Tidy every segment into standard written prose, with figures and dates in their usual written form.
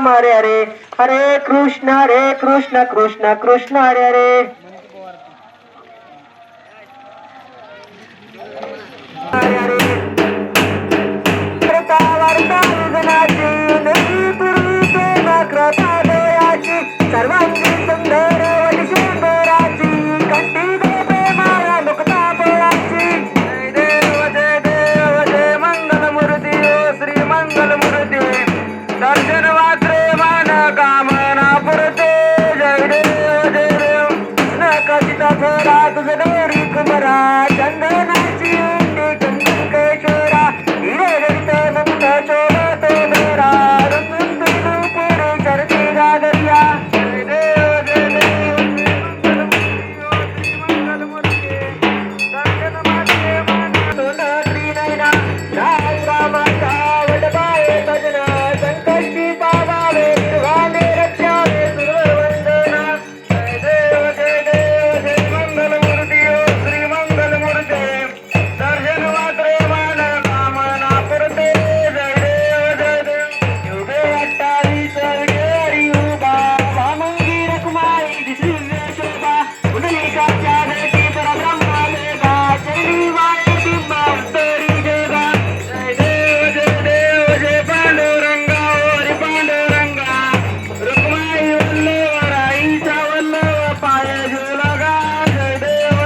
राम हरे हरे हरे कृष्ण कृष्ण कृष्ण हरे हरे हरे हरे वार्ता वार्ता विघ्नाची नवी पूर्वी नक्रता दयाची सर्वांगी सुंदर वडिशंकराची कंठी दे प्रेमाया मुक्ता पोळाची जय देव जय मंगलमूर्ती ओ श्री मंगलमूर्ती दर्शन वात्रे मान कामना पुरते जय देव न कथिता थोरा तुझ गौरी कुमरा चंदनाची उंडी चंदन केशोरा हिरे जडित मुक्त चोला तो मेरा रुंदून तुझू पुढे चरती गागरिया जय देव मंगलमूर्ती दर्शन वात्रे मान तोंड त्रिनयना राय रामाचा वडबाय भजना संकष्टी पावावे निर्वाणे रक्षावे सुरवंदना जय देव जय मंगलमूर्ती ओ श्री मंगलमूर्ती दर्शन वात्रे मान कामना पुरते जय देव युगे 28 विजयी उभा वामंगी रखमाई दिसली शोभा पुंडलिकाच्या भेटी परब्रह्मा मेघा चंडी वाळे बिंबा उत्तरी जगा जय देव जय पांडुरंगा ओरी पांडुरंगा रुक्माई वल्लभ राईचा वल्लभ पाय झुलगा जय देव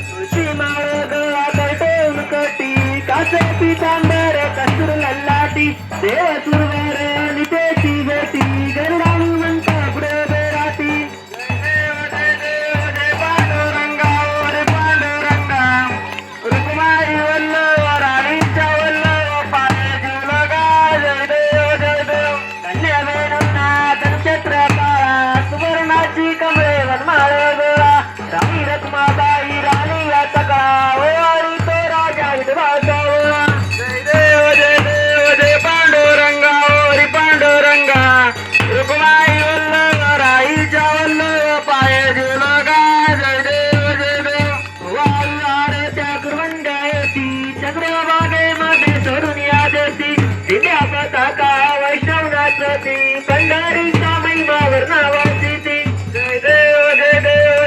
तुळशी माळ गळा करटून कटी कासे पितांबर कस्तूर लल्लाटी देव सुरवर नितेची भेटी गरुडानु म्हणता पुढे बेराटी जय देव जय पांडुरंगा ओरी पांडुरंगा रुक्माई वल्लभ राईचा वल्लभ पाय झुलगा जय देव कन्या वेणूंना नक्षत्र काळा सुवर्णाची कमळे वनमाळ गोळा राणी रखमाबाई राणी या सकाळा ओवाळी तो राजा विधवाचा ओळा जय देव जय पांडुरंगा ओरी पांडुरंगा रुक्माई वल्लभ राईच्या वल्लभ पाय झुलगा जय देव वायू आरत्या कुरवंड्या येती चंद्रभागेमध्ये सोडून या देती दिव्या पताका वैष्णव नाचती पंढरीचा महिमा वर्णावाची ती जय देव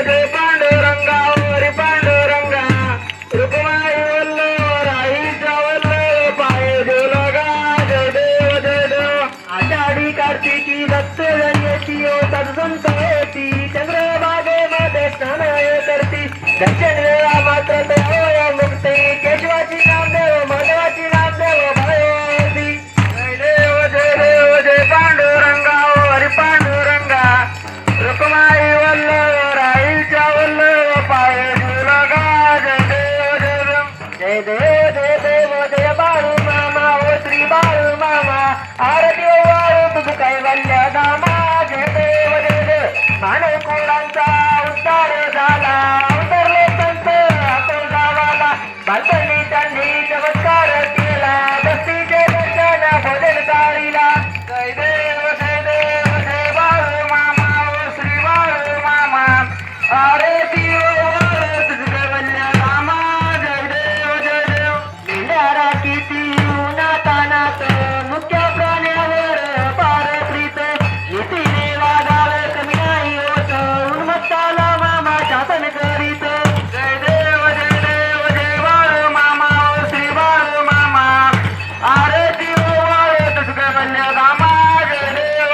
जय पांडुरंगा ओरी पांडुरंगा रुक्माई वल्लभ राईचा वल्लभ पाय झुलगा जय देव आषाढी कार्तिकी दत्त येती ओ तत्संत येती चंद्रभागेमध्ये स्नान करती दर्शन वेळा मात्र तया मुक्ती केशवाची नामदेव माधवाची नामदेव भगवती जय देव जय पांडुरंगा ओरी पांडुरंगा रुक्माई वल्लभ राईच्या वल्लभ पाय झुलगा जय देव जय बाळू मामा ओ श्री बाळू मामा आरती वाळू तुझ कैवल्य धामा जय देव मानव कुळांचा उद्धार झाला अवतरले संत आपण गावाला बालपणी त्यांनी चमत्कार केला भक्तीचे दर्शन भोजन तारीला जय देव जय बाळू मामा ओ श्री बाळू मामा आरती वाळू तुझ कैवल्य धामा जय देव मेंढ्या किती उन्हातानात मुख्य प्राण्यावर पारप्रीत नीतीने वागावे कमी नाही होत उन्मत्ताला मामा शासन करीत जय देव जय बाळू मामा ओ श्री बाळू मामा आरती वाळू तुझ कैवल्य धामा जय देव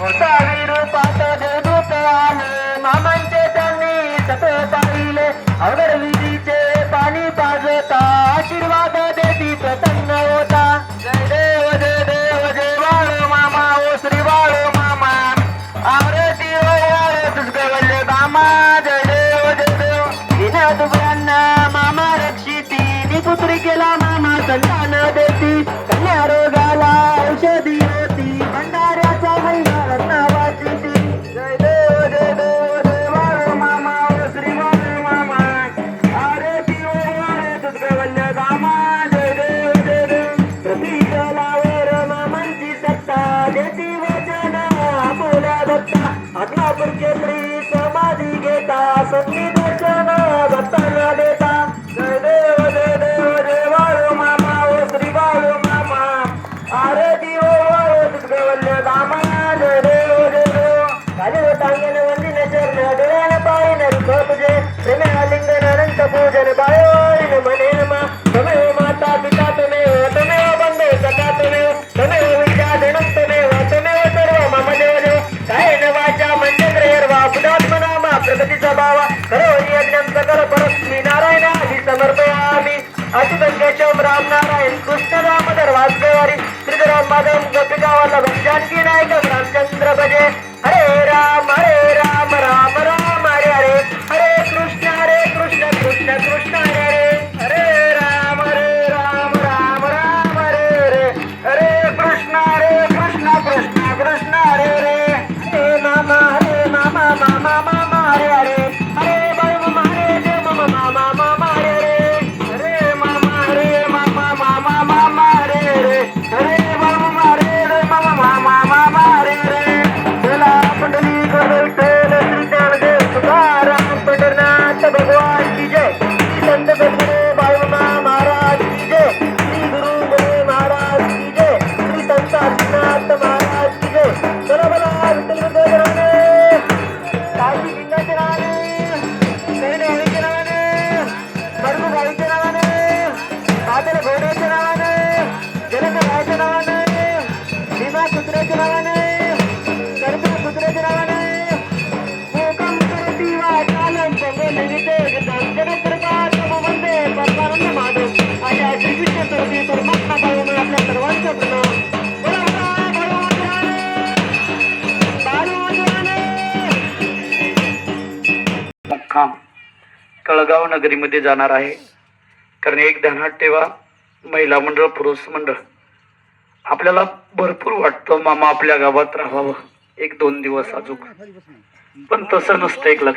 होता विरूपात देवदूत आले मामांचे त्यांनी सत पाहिले अवघड विधीचे पाणी पाजता आशीर्वाद देती प्रसन्न होता जय देव जय बाळू मामा ओ श्री बाळू मामा आरती वाळू तुझ कैवल्य धामा जय देव विना दुबळ्यांना मामा रक्षिती निपुत्री केला मामा संतान देती कन्या रोगाला औषधी होती भंडाऱ्याचा महिमा रत्नावाची ती जय देव जय बाळू मामा ओ श्री बाळू मामा आरती वाळू तुझ कैवल्य धामा जय देव प्रतीकलावर मामांची सत्ता देती वचन आपोल्या दत्ता आत्मापूर केंद्री समाधी घेता सत्ती दर्शन भक्तांना देता जय देव जय बाळू मामा ओ श्री बाळू मामा आरती राम राम नारायण कृष्ण दामोदर वासुदेवारी श्रीधर माधव गोपिका वल्लभ जानकी नायक रामचंद्र भजे हरे राम राम राम हरे हरे हरे कृष्ण कृष्ण कृष्ण हरे हरे राम राम राम हरे हरे कृष्ण कृष्ण कृष्ण हरे हरे मामा मामा हरे हरे हरे मामा हरे जय मामा हरे हरे मामा हरे मामा हरे मामा हरे चला पंढरी विठ्ठल श्री ज्ञानदेव तुकाराम पंढरनाथ भगवान की जय श्री संत सद्गुरु बाळूमामा महाराज की जय श्री गुरु गोरे महाराज की जय श्री संत आदिनाथ महाराज की जय चला बोला विठ्ठल रुक्माईचे काशी लिंगाच्या नावाने नैने हरीच्या नावाने मरगू भाईच्या नावाने कातल घोड्याच्या नावाने जलद रायाच्या नावाने भीमा कुत्र्याच्या नावाने कर्जा कुत्र्याच्या नावाने मोकम करती वाचालम पंगोलिते जगत्रपातम वंदे परमानंद माधव अशा श्रीकृष्ण स्वरूपी परमात्मा बाळूने आपल्या सर्वांचं प्रणाम मुक्काम तळगाव नगरीमध्ये जाणार आहे. कारण एक ध्यानात ठेवा, महिला मंडळ पुरुष मंडळ आपल्याला भरपूर वाटतं मामा आपल्या गावात राहावं 1-2 दिवस अजून, पण तसं नसतं. एक